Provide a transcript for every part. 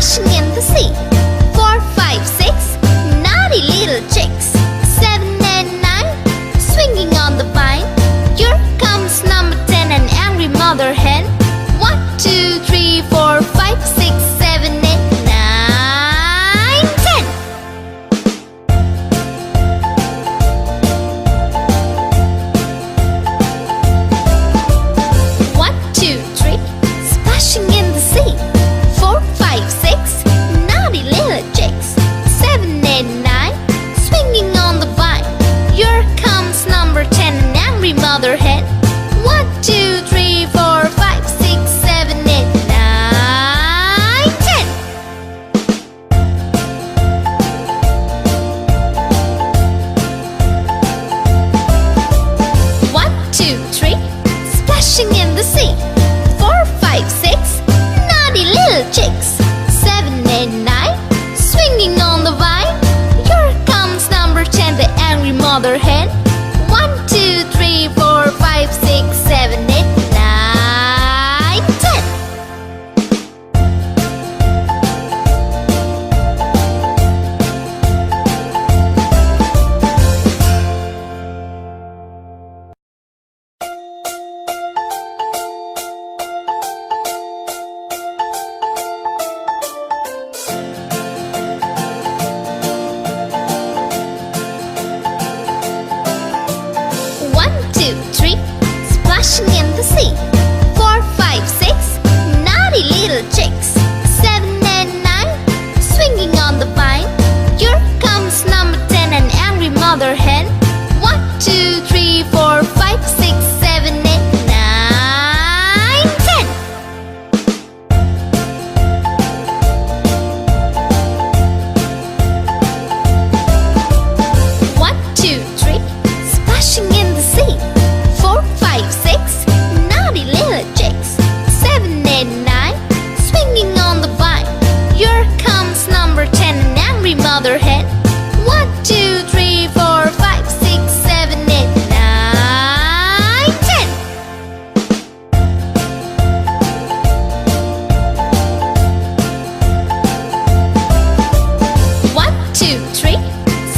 splashing in the sea. 4, 5, 6, naughty little chicks. 7 and 9, swinging on the vine. Here comes number 10, an angry mother hen. 1, 2, 3, 4, 5, 6, 7, 8, 9, 10. 1, 2, 3, splashing in the sea. 4, 5, 6, naughty little chicks. 7, 8, 9, swinging on the vine. Here comes number 10, an angry mother hen. 1, 2, 3, 4, 5, 6, 7, 8, 9, 10. 1, 2, 3, splashing in the sea. 4, 5, 6, naughty little chicks. 7, 8, 9, swinging on the vine. Here comes number 10, the angry mother hen. 1, 2, 3, 4, 5, 6, 7, 8, 9, 10. 1, 2, 3, splashing in the sea. 4, 5, 6, naughty little chicks. 7 and 9, swinging on the vine. Here comes number 10, an angry mother hen. 1, 2, 3, 4, 5, 6, 7, 8, 9, 10. 1, 2, 3, splashing in the sea. 4, 5, 6, naughty little chicks. 7, 8, 9, swinging on the vine. Here comes number 10, an angry mother hen. 1, 2, 3, 4, 5, 6, 7, 8, 9, 10. 1, 2, 3,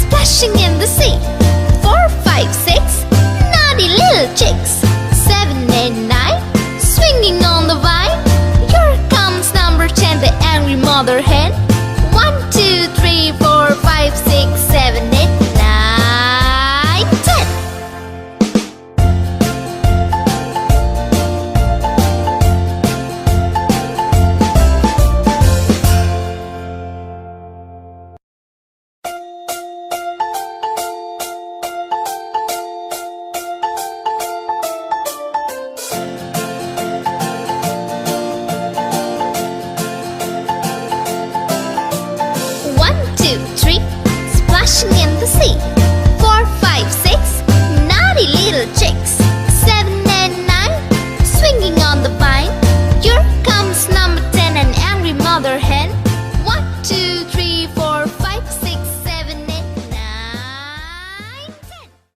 splashing in the sea. 4, 5, 6, naughty little chicks. 7, 8, 9, swinging on the vine. Here comes number 10, the angry mother hen.